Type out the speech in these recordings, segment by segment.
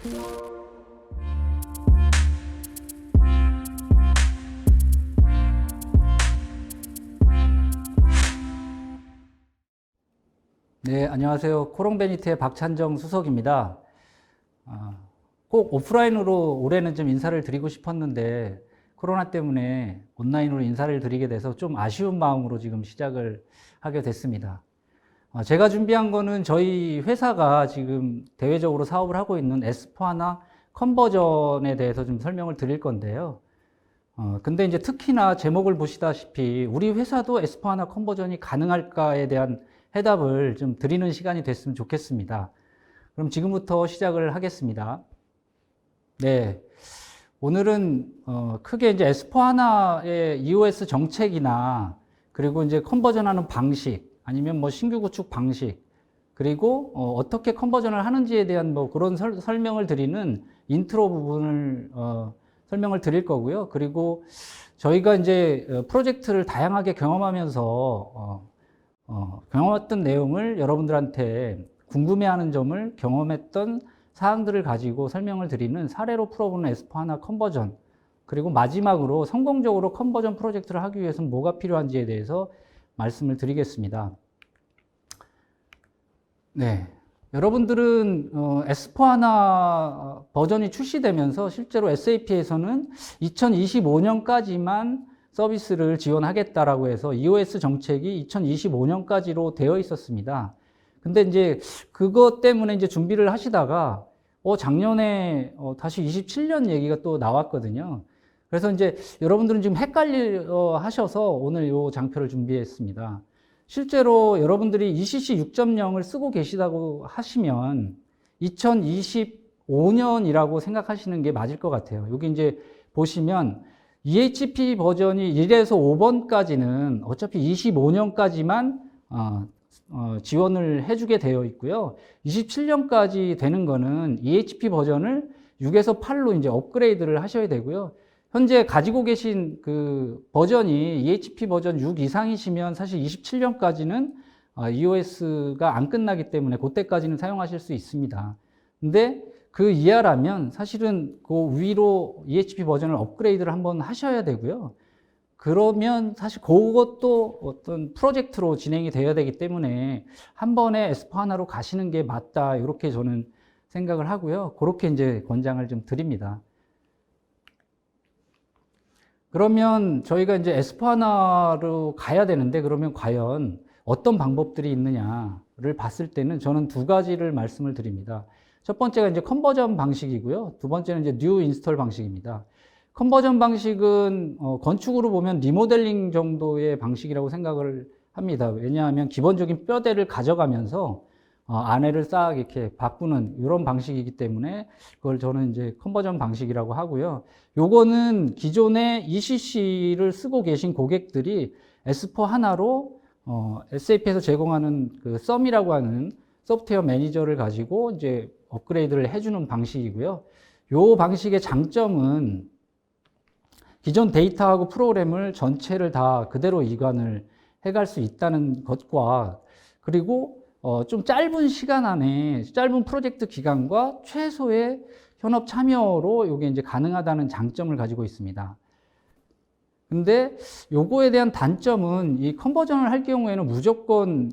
네, 안녕하세요. 코롱베니트의 박찬정 수석입니다. 꼭 오프라인으로 올해는 좀 인사를 드리고 싶었는데 코로나 때문에 온라인으로 인사를 드리게 돼서 좀 아쉬운 마음으로 지금 시작을 하게 됐습니다. 제가 준비한 거는 저희 회사가 지금 대외적으로 사업을 하고 있는 S4HANA 컨버전에 대해서 좀 설명을 드릴 건데요. 근데 이제 특히나 제목을 보시다시피 우리 회사도 S4HANA 컨버전이 가능할까에 대한 해답을 좀 드리는 시간이 됐으면 좋겠습니다. 그럼 지금부터 시작을 하겠습니다. 네. 오늘은, 크게 이제 S4HANA의 EOS 정책이나, 그리고 이제 컨버전하는 방식, 아니면 뭐 신규 구축 방식, 그리고, 어떻게 컨버전을 하는지에 대한 뭐 그런 설명을 드리는 인트로 부분을, 설명을 드릴 거고요. 그리고 저희가 이제 프로젝트를 다양하게 경험하면서, 경험했던 내용을 여러분들한테 궁금해하는 점을 경험했던 사항들을 가지고 설명을 드리는 사례로 풀어보는 S4HANA 컨버전, 그리고 마지막으로 성공적으로 컨버전 프로젝트를 하기 위해서는 뭐가 필요한지에 대해서 말씀을 드리겠습니다. 네, 여러분들은 S4HANA 버전이 출시되면서 실제로 SAP에서는 2025년까지만 서비스를 지원하겠다라고 해서 EOS 정책이 2025년까지로 되어 있었습니다. 근데 이제 그것 때문에 이제 준비를 하시다가 작년에 다시 27년 얘기가 또 나왔거든요. 그래서 이제 여러분들은 지금 헷갈려 하셔서 오늘 이 장표를 준비했습니다. 실제로 여러분들이 ECC 6.0을 쓰고 계시다고 하시면 2025년이라고 생각하시는 게 맞을 것 같아요. 여기 이제 보시면 EHP 버전이 1에서 5번까지는 어차피 25년까지만 지원을 해주게 되어 있고요. 27년까지 되는 거는 EHP 버전을 6에서 8로 이제 업그레이드를 하셔야 되고요. 현재 가지고 계신 그 버전이 EHP 버전 6 이상이시면 사실 27년까지는 EOS가 안 끝나기 때문에 그때까지는 사용하실 수 있습니다. 근데 그 이하라면 사실은 그 위로 EHP 버전을 업그레이드를 한번 하셔야 되고요. 그러면 사실 그것도 어떤 프로젝트로 진행이 되어야 되기 때문에 한 번에 S4HANA로 가시는 게 맞다. 이렇게 저는 생각을 하고요. 그렇게 이제 권장을 좀 드립니다. 그러면 저희가 이제 S4HANA로 가야 되는데 그러면 과연 어떤 방법들이 있느냐를 봤을 때는 저는 두 가지를 말씀을 드립니다. 첫 번째가 이제 컨버전 방식이고요. 두 번째는 이제 뉴 인스톨 방식입니다. 컨버전 방식은 건축으로 보면 리모델링 정도의 방식이라고 생각을 합니다. 왜냐하면 기본적인 뼈대를 가져가면서 안에를 싹 이렇게 바꾸는 이런 방식이기 때문에 그걸 저는 이제 컨버전 방식이라고 하고요. 요거는 기존에 ECC를 쓰고 계신 고객들이 S4HANA로 SAP에서 제공하는 그 썸이라고 하는 소프트웨어 매니저를 가지고 이제 업그레이드를 해주는 방식이고요. 요 방식의 장점은 기존 데이터하고 프로그램을 전체를 다 그대로 이관을 해갈 수 있다는 것과 그리고 좀 짧은 시간 안에 짧은 프로젝트 기간과 최소의 현업 참여로 이게 이제 가능하다는 장점을 가지고 있습니다. 근데 요거에 대한 단점은 이 컨버전을 할 경우에는 무조건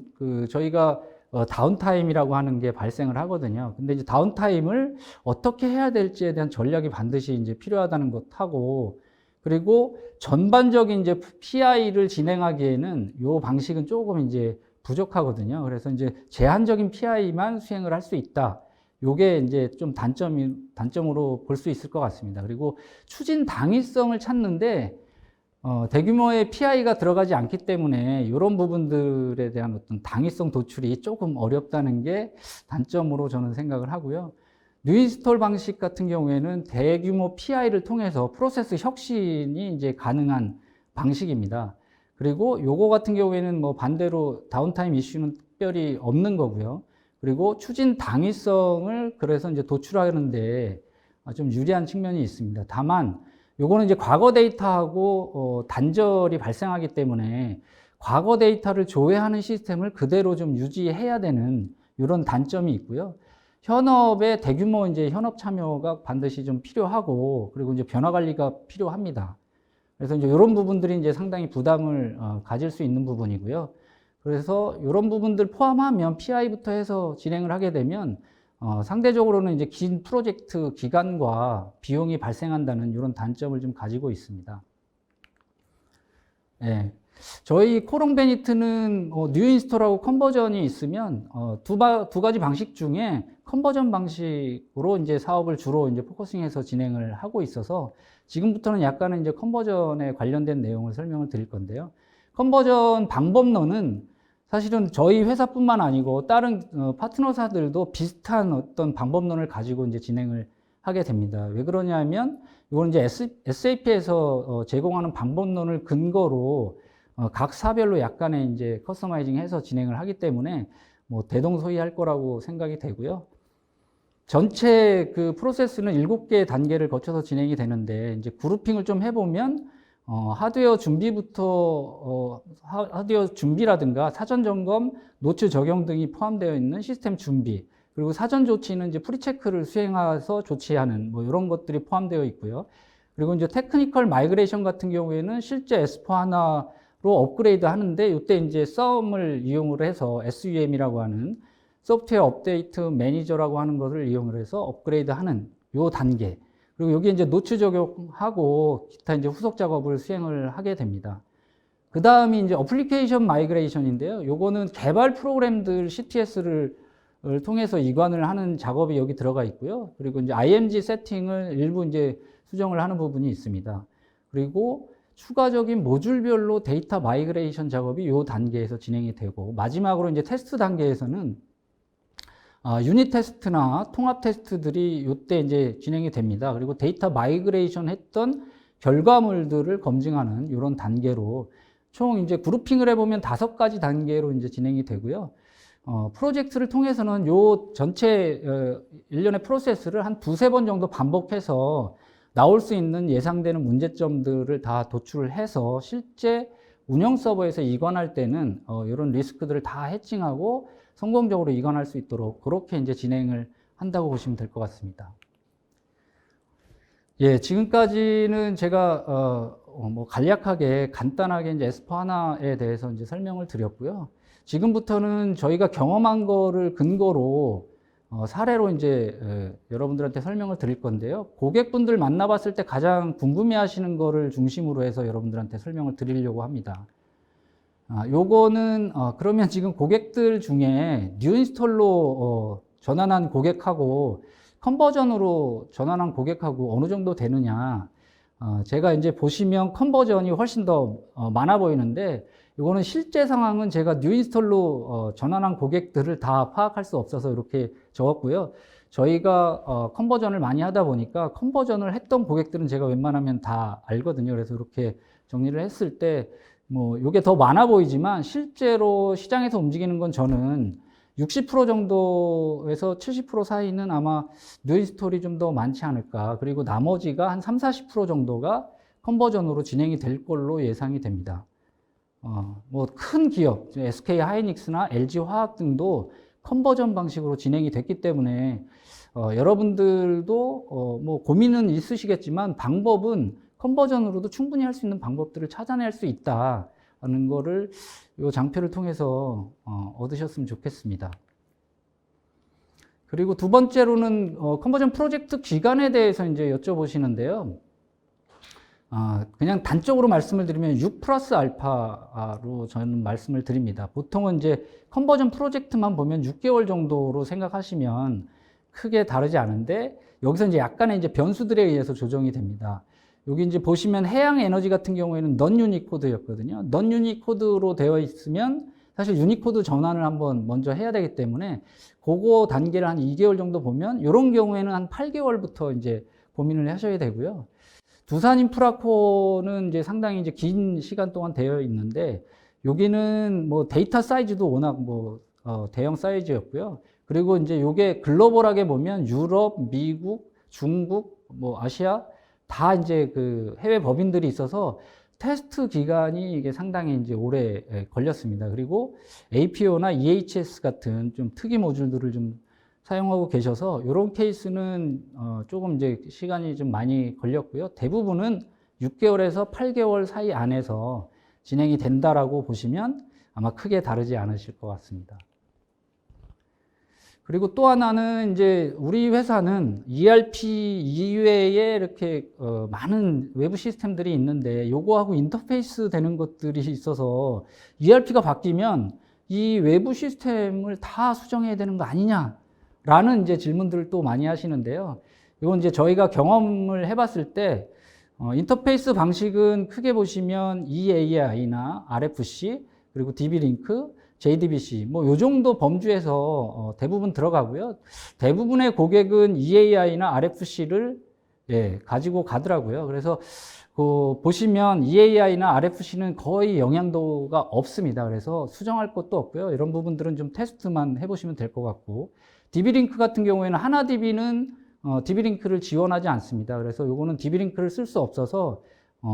저희가 다운타임이라고 하는 게 발생을 하거든요. 근데 이제 다운타임을 어떻게 해야 될지에 대한 전략이 반드시 이제 필요하다는 것하고 그리고 전반적인 이제 PI를 진행하기에는 요 방식은 조금 이제 부족하거든요. 그래서 이제 제한적인 PI만 수행을 할 수 있다. 요게 이제 좀 단점으로 볼 수 있을 것 같습니다. 그리고 추진 당위성을 찾는데 대규모의 PI가 들어가지 않기 때문에 이런 부분들에 대한 어떤 당위성 도출이 조금 어렵다는 게 단점으로 저는 생각을 하고요. 뉴인스톨 방식 같은 경우에는 대규모 PI를 통해서 프로세스 혁신이 이제 가능한 방식입니다. 그리고 요거 같은 경우에는 뭐 반대로 다운타임 이슈는 특별히 없는 거고요. 그리고 추진 당위성을 그래서 이제 도출하는데 좀 유리한 측면이 있습니다. 다만 요거는 이제 과거 데이터하고 단절이 발생하기 때문에 과거 데이터를 조회하는 시스템을 그대로 좀 유지해야 되는 이런 단점이 있고요. 현업의 대규모 이제 현업 참여가 반드시 좀 필요하고, 그리고 이제 변화 관리가 필요합니다. 그래서 이제 이런 부분들이 이제 상당히 부담을 가질 수 있는 부분이고요. 그래서 이런 부분들 포함하면 PI부터 해서 진행을 하게 되면 상대적으로는 이제 긴 프로젝트 기간과 비용이 발생한다는 이런 단점을 좀 가지고 있습니다. 네. 저희 코롱 베니트는 뉴 인스톨하고 컨버전이 있으면 두 가지 방식 중에 컨버전 방식으로 이제 사업을 주로 이제 포커싱해서 진행을 하고 있어서 지금부터는 약간은 이제 컨버전에 관련된 내용을 설명을 드릴 건데요. 컨버전 방법론은 사실은 저희 회사뿐만 아니고 다른 파트너사들도 비슷한 어떤 방법론을 가지고 이제 진행을 하게 됩니다. 왜 그러냐면 이건 이제 SAP에서 제공하는 방법론을 근거로 각 사별로 약간의 이제 커스터마이징 해서 진행을 하기 때문에 뭐 대동소이할 거라고 생각이 되고요. 전체 그 프로세스는 7개의 단계를 거쳐서 진행이 되는데, 이제 그룹핑을 좀 해보면 하드웨어 준비부터 하드웨어 준비라든가 사전 점검, 노출 적용 등이 포함되어 있는 시스템 준비, 그리고 사전 조치는 이제 프리체크를 수행해서 조치하는 뭐 이런 것들이 포함되어 있고요. 그리고 이제 테크니컬 마이그레이션 같은 경우에는 실제 S/4HANA로 업그레이드 하는데, 이때 이제 썸을 이용을 해서 SUM이라고 하는 소프트웨어 업데이트 매니저라고 하는 것을 이용을 해서 업그레이드 하는 요 단계. 그리고 여기 이제 노출 적용하고 기타 이제 후속 작업을 수행을 하게 됩니다. 그 다음이 이제 어플리케이션 마이그레이션인데요. 요거는 개발 프로그램들 CTS를 통해서 이관을 하는 작업이 여기 들어가 있고요. 그리고 이제 IMG 세팅을 일부 이제 수정을 하는 부분이 있습니다. 그리고 추가적인 모듈별로 데이터 마이그레이션 작업이 이 단계에서 진행이 되고, 마지막으로 이제 테스트 단계에서는 유닛 테스트나 통합 테스트들이 이때 이제 진행이 됩니다. 그리고 데이터 마이그레이션 했던 결과물들을 검증하는 이런 단계로 총 이제 그룹핑을 해보면 5가지 단계로 이제 진행이 되고요. 프로젝트를 통해서는 요 전체 일련의 프로세스를 한 2-3번 정도 반복해서 나올 수 있는 예상되는 문제점들을 다 도출을 해서 실제 운영 서버에서 이관할 때는 이런 리스크들을 다 해칭하고 성공적으로 이관할 수 있도록 그렇게 이제 진행을 한다고 보시면 될 것 같습니다. 예, 지금까지는 제가 뭐 간략하게 간단하게 이제 S/4HANA에 대해서 이제 설명을 드렸고요. 지금부터는 저희가 경험한 거를 근거로 사례로 이제 여러분들한테 설명을 드릴 건데요. 고객분들 만나봤을 때 가장 궁금해하시는 거를 중심으로 해서 여러분들한테 설명을 드리려고 합니다. 요거는 그러면 지금 고객들 중에 뉴 인스톨로 전환한 고객하고 컨버전으로 전환한 고객하고 어느 정도 되느냐. 제가 이제 보시면 컨버전이 훨씬 더 많아 보이는데, 이거는 실제 상황은 제가 뉴 인스톨로 전환한 고객들을 다 파악할 수 없어서 이렇게 적었고요. 저희가 컨버전을 많이 하다 보니까 컨버전을 했던 고객들은 제가 웬만하면 다 알거든요. 그래서 이렇게 정리를 했을 때 뭐 이게 더 많아 보이지만 실제로 시장에서 움직이는 건 저는 60% 정도에서 70% 사이는 아마 뉴 인스톨이 좀 더 많지 않을까. 그리고 나머지가 한 30-40% 정도가 컨버전으로 진행이 될 걸로 예상이 됩니다. 뭐 큰 기업, SK 하이닉스나 LG 화학 등도 컨버전 방식으로 진행이 됐기 때문에 여러분들도 뭐 고민은 있으시겠지만 방법은 컨버전으로도 충분히 할 수 있는 방법들을 찾아낼 수 있다는 거를 이 장표를 통해서 얻으셨으면 좋겠습니다. 그리고 두 번째로는 컨버전 프로젝트 기간에 대해서 이제 여쭤보시는데요. 그냥 단적으로 말씀을 드리면 6+알파로 저는 말씀을 드립니다. 보통은 이제 컨버전 프로젝트만 보면 6개월 정도로 생각하시면 크게 다르지 않은데, 여기서 이제 약간의 이제 변수들에 의해서 조정이 됩니다. 여기 이제 보시면 해양 에너지 같은 경우에는 넌 유니코드였거든요. 넌 유니코드로 되어 있으면 사실 유니코드 전환을 한번 먼저 해야 되기 때문에 그거 단계를 한 2개월 정도 보면, 이런 경우에는 한 8개월부터 이제 고민을 하셔야 되고요. 두산 인프라코는 이제 상당히 이제 긴 시간 동안 되어 있는데, 여기는 뭐 데이터 사이즈도 워낙 뭐 대형 사이즈였고요. 그리고 이제 요게 글로벌하게 보면 유럽, 미국, 중국, 뭐 아시아 다 이제 그 해외 법인들이 있어서 테스트 기간이 이게 상당히 이제 오래 걸렸습니다. 그리고 APO나 EHS 같은 좀 특이 모듈들을 좀 사용하고 계셔서 이런 케이스는 조금 이제 시간이 좀 많이 걸렸고요. 대부분은 6개월에서 8개월 사이 안에서 진행이 된다라고 보시면 아마 크게 다르지 않으실 것 같습니다. 그리고 또 하나는 이제 우리 회사는 ERP 이외에 이렇게 많은 외부 시스템들이 있는데 요거하고 인터페이스 되는 것들이 있어서 ERP가 바뀌면 이 외부 시스템을 다 수정해야 되는 거 아니냐라는 이제 질문들을 또 많이 하시는데요. 이건 이제 저희가 경험을 해봤을 때 인터페이스 방식은 크게 보시면 EAI나 RFC 그리고 DB-Link, JDBC 뭐 요 정도 범주에서 대부분 들어가고요. 대부분의 고객은 EAI나 RFC를 가지고 가더라고요. 그래서 보시면 EAI나 RFC는 거의 영향도가 없습니다. 그래서 수정할 것도 없고요. 이런 부분들은 좀 테스트만 해보시면 될 것 같고, DB-Link 같은 경우에는 하나DB는 DB-Link를 지원하지 않습니다. 그래서 요거는 DB-Link를 쓸 수 없어서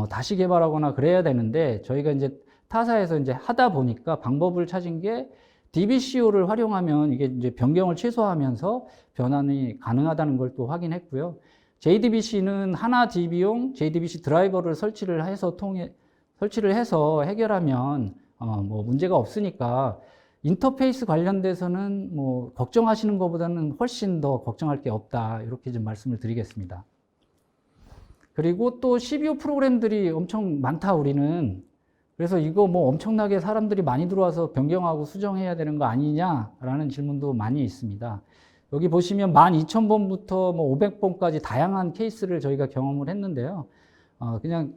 다시 개발하거나 그래야 되는데, 저희가 이제 타사에서 이제 하다 보니까 방법을 찾은 게 DBCO를 활용하면 이게 이제 변경을 최소화하면서 변환이 가능하다는 걸 또 확인했고요. JDBC는 하나 DB용 JDBC 드라이버를 설치를 해서 해결하면 뭐 문제가 없으니까 인터페이스 관련돼서는 뭐 걱정하시는 것보다는 훨씬 더 걱정할 게 없다, 이렇게 좀 말씀을 드리겠습니다. 그리고 또 CBO 프로그램들이 엄청 많다, 우리는. 그래서 이거 뭐 엄청나게 사람들이 많이 들어와서 변경하고 수정해야 되는 거 아니냐라는 질문도 많이 있습니다. 여기 보시면 12,000번부터 뭐 500번까지 다양한 케이스를 저희가 경험을 했는데요. 그냥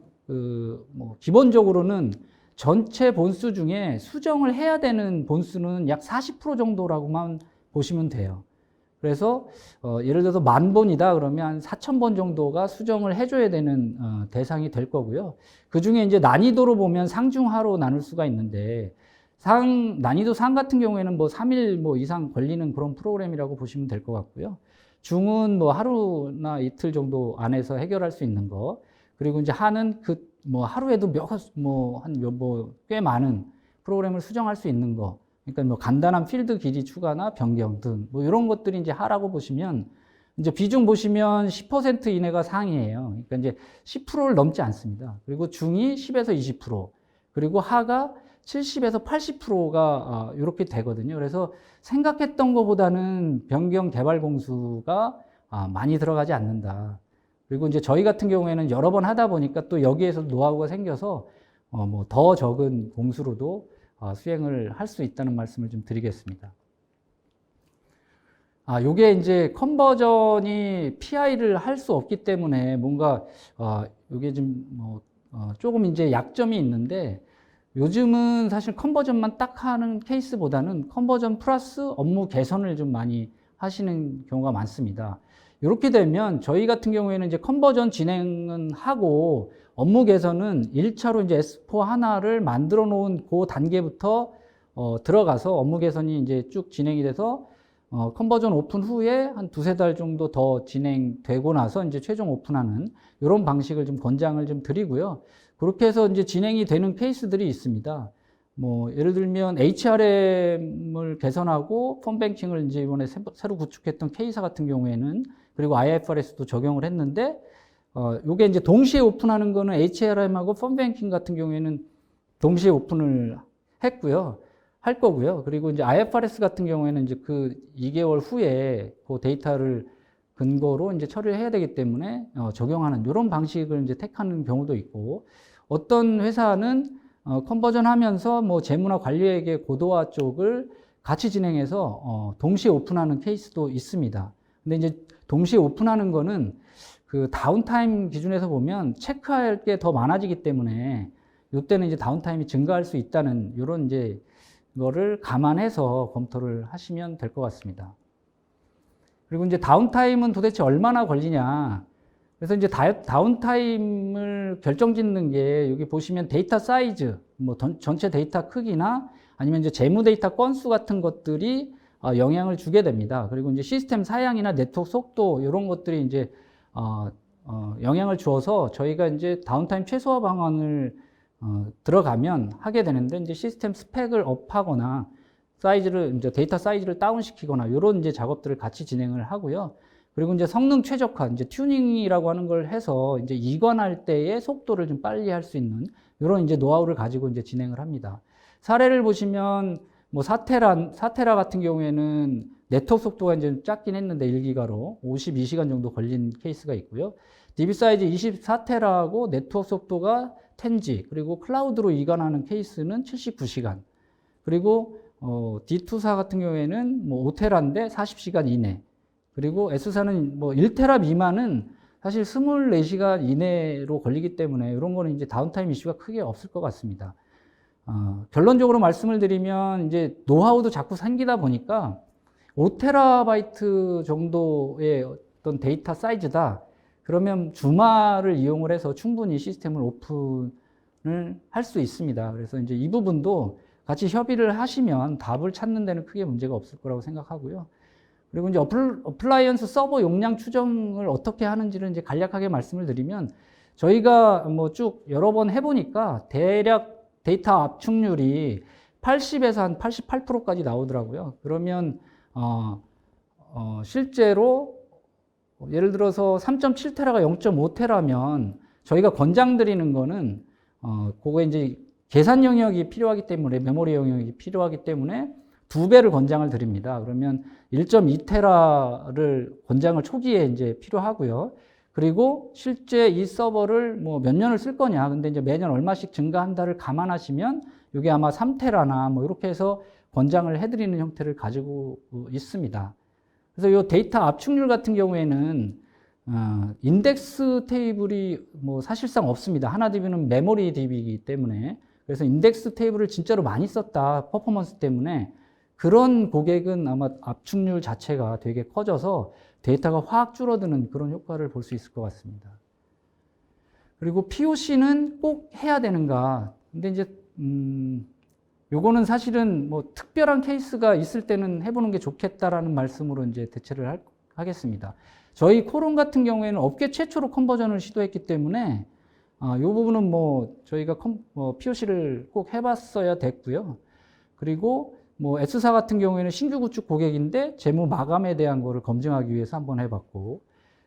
뭐 기본적으로는 전체 본수 중에 수정을 해야 되는 본수는 약 40% 정도라고만 보시면 돼요. 그래서 예를 들어서 10,000번이다 그러면 4,000번 정도가 수정을 해줘야 되는 대상이 될 거고요. 그 중에 이제 난이도로 보면 상중하로 나눌 수가 있는데, 난이도 상 같은 경우에는 뭐 3일 뭐 이상 걸리는 그런 프로그램이라고 보시면 될 것 같고요. 중은 뭐 하루나 이틀 정도 안에서 해결할 수 있는 거, 그리고 이제 하는 뭐 하루에도 꽤 많은 프로그램을 수정할 수 있는 거, 그러니까 뭐 간단한 필드 길이 추가나 변경 등 뭐 이런 것들이 이제 하라고 보시면, 이제 비중 보시면 10% 이내가 상이에요. 그러니까 이제 10%를 넘지 않습니다. 그리고 중이 10에서 20%, 그리고 하가 70에서 80%가 이렇게 되거든요. 그래서 생각했던 것보다는 변경 개발 공수가 많이 들어가지 않는다. 그리고 이제 저희 같은 경우에는 여러 번 하다 보니까 또 여기에서 노하우가 생겨서 뭐 더 적은 공수로도 수행을 할 수 있다는 말씀을 좀 드리겠습니다. 요게 이제 컨버전이 PI를 할 수 없기 때문에 뭔가 요게 좀 조금 이제 약점이 있는데, 요즘은 사실 컨버전만 딱 하는 케이스보다는 컨버전 플러스 업무 개선을 좀 많이 하시는 경우가 많습니다. 이렇게 되면 저희 같은 경우에는 이제 컨버전 진행은 하고 업무 개선은 1차로 이제 S4 하나를 만들어 놓은 그 단계부터 들어가서 업무 개선이 이제 쭉 진행이 돼서 컨버전 오픈 후에 한 2-3달 정도 더 진행되고 나서 이제 최종 오픈하는 이런 방식을 좀 권장을 좀 드리고요. 그렇게 해서 이제 진행이 되는 케이스들이 있습니다. 뭐 예를 들면 HRM을 개선하고 펀뱅킹을 이제 이번에 새로 구축했던 K사 같은 경우에는, 그리고 IFRS도 적용을 했는데, 요게 이제 동시에 오픈하는 거는 HRM하고 펀뱅킹 같은 경우에는 동시에 오픈을 할 거고요. 그리고 이제 IFRS 같은 경우에는 이제 그 2개월 후에 그 데이터를 근거로 이제 처리를 해야 되기 때문에 적용하는 이런 방식을 이제 택하는 경우도 있고, 어떤 회사는 컨버전 하면서 뭐 재무나 관리회계 고도화 쪽을 같이 진행해서 동시에 오픈하는 케이스도 있습니다. 근데 이제 동시에 오픈하는 거는 그 다운타임 기준에서 보면 체크할 게 더 많아지기 때문에 이때는 이제 다운타임이 증가할 수 있다는 이런 이제 거를 감안해서 검토를 하시면 될 것 같습니다. 그리고 이제 다운타임은 도대체 얼마나 걸리냐. 그래서 이제 다운타임을 결정짓는 게 여기 보시면 데이터 사이즈, 뭐 전체 데이터 크기나 아니면 이제 재무 데이터 건수 같은 것들이 영향을 주게 됩니다. 그리고 이제 시스템 사양이나 네트워크 속도 이런 것들이 이제 영향을 주어서 저희가 이제 다운타임 최소화 방안을 들어가면 하게 되는데, 이제 시스템 스펙을 업하거나 사이즈를 이제 데이터 사이즈를 다운시키거나 이런 이제 작업들을 같이 진행을 하고요. 그리고 이제 성능 최적화, 이제 튜닝이라고 하는 걸 해서 이제 이관할 때의 속도를 좀 빨리 할 수 있는 이런 이제 노하우를 가지고 이제 진행을 합니다. 사례를 보시면 뭐 사테라 같은 경우에는 네트워크 속도가 이제 작긴 했는데 1기가로 52시간 정도 걸린 케이스가 있고요. DB 사이즈 24테라하고 네트워크 속도가 10G, 그리고 클라우드로 이관하는 케이스는 79시간. 그리고 D2사 같은 경우에는 뭐 5테라인데 40시간 이내. 그리고 S사는 뭐 1테라 미만은 사실 24시간 이내로 걸리기 때문에 이런 거는 이제 다운타임 이슈가 크게 없을 것 같습니다. 결론적으로 말씀을 드리면 이제 노하우도 자꾸 생기다 보니까 5테라바이트 정도의 어떤 데이터 사이즈다. 그러면 주말을 이용을 해서 충분히 시스템을 오픈을 할 수 있습니다. 그래서 이제 이 부분도 같이 협의를 하시면 답을 찾는 데는 크게 문제가 없을 거라고 생각하고요. 그리고 이제 어플라이언스 서버 용량 추정을 어떻게 하는지를 이제 간략하게 말씀을 드리면 저희가 뭐 쭉 여러 번 해보니까 대략 데이터 압축률이 80에서 한 88%까지 나오더라고요. 그러면 실제로 예를 들어서 3.7테라가 0.5테라면 저희가 권장드리는 거는 그거 이제 계산 영역이 필요하기 때문에 메모리 영역이 필요하기 때문에 2배를 권장을 드립니다. 그러면 1.2테라를 권장을 초기에 이제 필요하고요. 그리고 실제 이 서버를 뭐 몇 년을 쓸 거냐, 근데 이제 매년 얼마씩 증가한다를 감안하시면 이게 아마 3테라나 뭐 이렇게 해서 권장을 해드리는 형태를 가지고 있습니다. 그래서 이 데이터 압축률 같은 경우에는 인덱스 테이블이 뭐 사실상 없습니다. 하나DB는 메모리 DB이기 때문에. 그래서 인덱스 테이블을 진짜로 많이 썼다, 퍼포먼스 때문에 그런 고객은 아마 압축률 자체가 되게 커져서 데이터가 확 줄어드는 그런 효과를 볼 수 있을 것 같습니다. 그리고 POC는 꼭 해야 되는가? 근데 이제 요거는 사실은 뭐 특별한 케이스가 있을 때는 해보는 게 좋겠다라는 말씀으로 이제 대체를 하겠습니다. 저희 코론 같은 경우에는 업계 최초로 컨버전을 시도했기 때문에 이 부분은 뭐 저희가 POC를 꼭 해봤어야 됐고요. 그리고 뭐 S사 같은 경우에는 신규 구축 고객인데 재무 마감에 대한 거를 검증하기 위해서 한번 해봤고,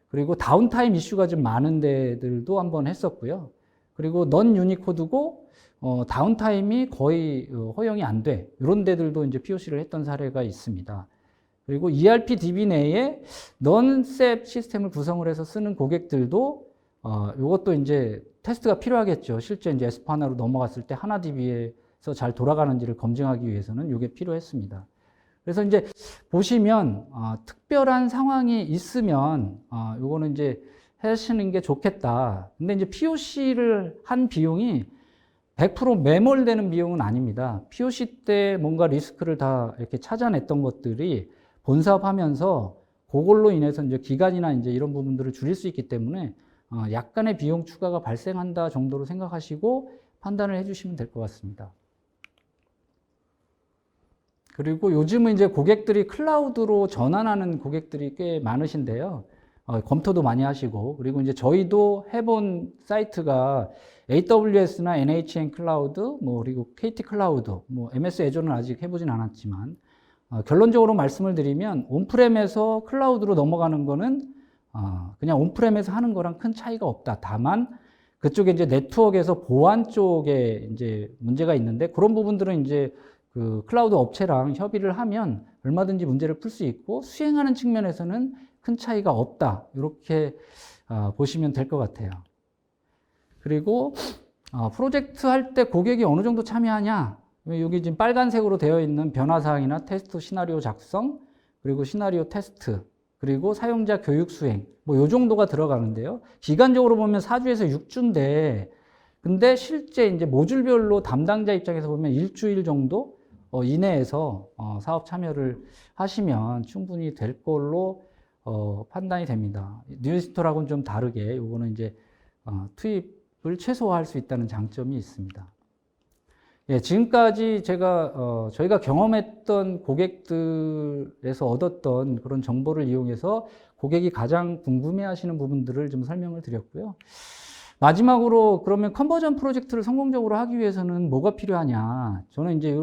그리고 다운타임 이슈가 좀 많은 데들도 한번 했었고요. 그리고 넌 유니코드고 다운타임이 거의 허용이 안 돼. 이런 데들도 이제 POC를 했던 사례가 있습니다. 그리고 ERP DB 내에 넌셉 시스템을 구성을 해서 쓰는 고객들도 이것도 이제 테스트가 필요하겠죠. 실제 이제 S4하나로 넘어갔을 때 하나DB에서 잘 돌아가는지를 검증하기 위해서는 이게 필요했습니다. 그래서 이제 보시면 특별한 상황이 있으면 요거는 이제 하시는 게 좋겠다. 근데 이제 POC를 한 비용이 100% 매몰되는 비용은 아닙니다. POC 때 뭔가 리스크를 다 이렇게 찾아냈던 것들이 본사업하면서 그걸로 인해서 이제 기간이나 이제 이런 부분들을 줄일 수 있기 때문에 약간의 비용 추가가 발생한다 정도로 생각하시고 판단을 해주시면 될 것 같습니다. 그리고 요즘은 이제 고객들이 클라우드로 전환하는 고객들이 꽤 많으신데요. 검토도 많이 하시고, 그리고 이제 저희도 해본 사이트가 AWS나 NHN 클라우드, 뭐 그리고 KT 클라우드, 뭐 MS 애저는 아직 해보진 않았지만 결론적으로 말씀을 드리면 온프렘에서 클라우드로 넘어가는 거는 그냥 온프렘에서 하는 거랑 큰 차이가 없다. 다만 그쪽에 이제 네트워크에서 보안 쪽에 이제 문제가 있는데 그런 부분들은 이제 그 클라우드 업체랑 협의를 하면 얼마든지 문제를 풀 수 있고 수행하는 측면에서는 큰 차이가 없다. 이렇게 보시면 될 것 같아요. 그리고 프로젝트 할 때 고객이 어느 정도 참여하냐? 여기 지금 빨간색으로 되어 있는 변화사항이나 테스트 시나리오 작성, 그리고 시나리오 테스트, 그리고 사용자 교육 수행, 뭐 요 정도가 들어가는데요. 기간적으로 보면 4주에서 6주인데, 근데 실제 이제 모듈별로 담당자 입장에서 보면 일주일 정도 이내에서 사업 참여를 하시면 충분히 될 걸로 판단이 됩니다. 뉴스토라고는 좀 다르게 요거는 이제 투입을 최소화할 수 있다는 장점이 있습니다. 예, 지금까지 저희가 경험했던 고객들에서 얻었던 그런 정보를 이용해서 고객이 가장 궁금해 하시는 부분들을 좀 설명을 드렸고요. 마지막으로 그러면 컨버전 프로젝트를 성공적으로 하기 위해서는 뭐가 필요하냐? 저는 이제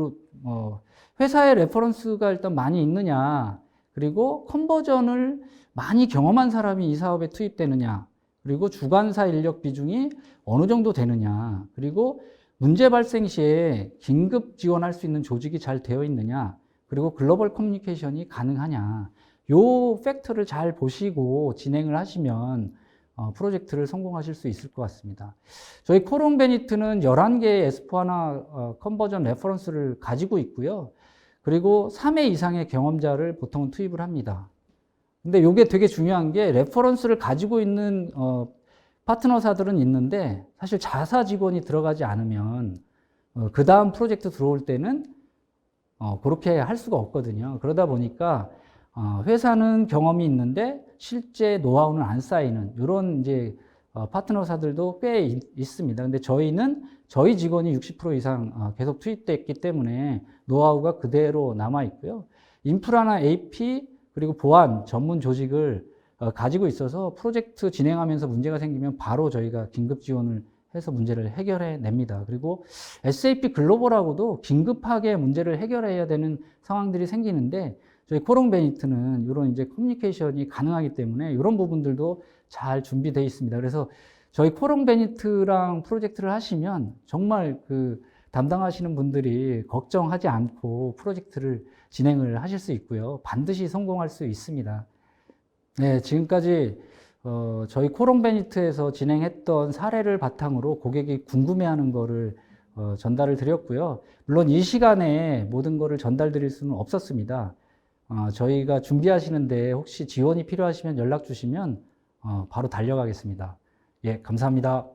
회사의 레퍼런스가 일단 많이 있느냐, 그리고 컨버전을 많이 경험한 사람이 이 사업에 투입되느냐, 그리고 주관사 인력 비중이 어느 정도 되느냐, 그리고 문제 발생 시에 긴급 지원할 수 있는 조직이 잘 되어 있느냐, 그리고 글로벌 커뮤니케이션이 가능하냐, 요 팩터를 잘 보시고 진행을 하시면 프로젝트를 성공하실 수 있을 것 같습니다. 저희 코롱 베니트는 11개의 S4하나 컨버전 레퍼런스를 가지고 있고요. 그리고 3회 이상의 경험자를 보통은 투입을 합니다. 근데 이게 되게 중요한 게 레퍼런스를 가지고 있는 파트너사들은 있는데 사실 자사 직원이 들어가지 않으면 그 다음 프로젝트 들어올 때는 그렇게 할 수가 없거든요. 그러다 보니까 회사는 경험이 있는데 실제 노하우는 안 쌓이는 이런 이제 파트너사들도 꽤 있습니다. 근데 저희는 저희 직원이 60% 이상 계속 투입됐기 때문에 노하우가 그대로 남아 있고요. 인프라나 AP 그리고 보안 전문 조직을 가지고 있어서 프로젝트 진행하면서 문제가 생기면 바로 저희가 긴급 지원을 해서 문제를 해결해 냅니다. 그리고 SAP 글로벌하고도 긴급하게 문제를 해결해야 되는 상황들이 생기는데 저희 코롱 베니트는 이런 이제 커뮤니케이션이 가능하기 때문에 이런 부분들도 잘 준비되어 있습니다. 그래서 저희 코롱 베니트랑 프로젝트를 하시면 정말 그 담당하시는 분들이 걱정하지 않고 프로젝트를 진행을 하실 수 있고요. 반드시 성공할 수 있습니다. 네, 지금까지 저희 코롱 베니트에서 진행했던 사례를 바탕으로 고객이 궁금해하는 거를 전달을 드렸고요. 물론 이 시간에 모든 거를 전달 드릴 수는 없었습니다. 저희가 준비하시는데 혹시 지원이 필요하시면 연락 주시면 바로 달려가겠습니다. 예, 감사합니다.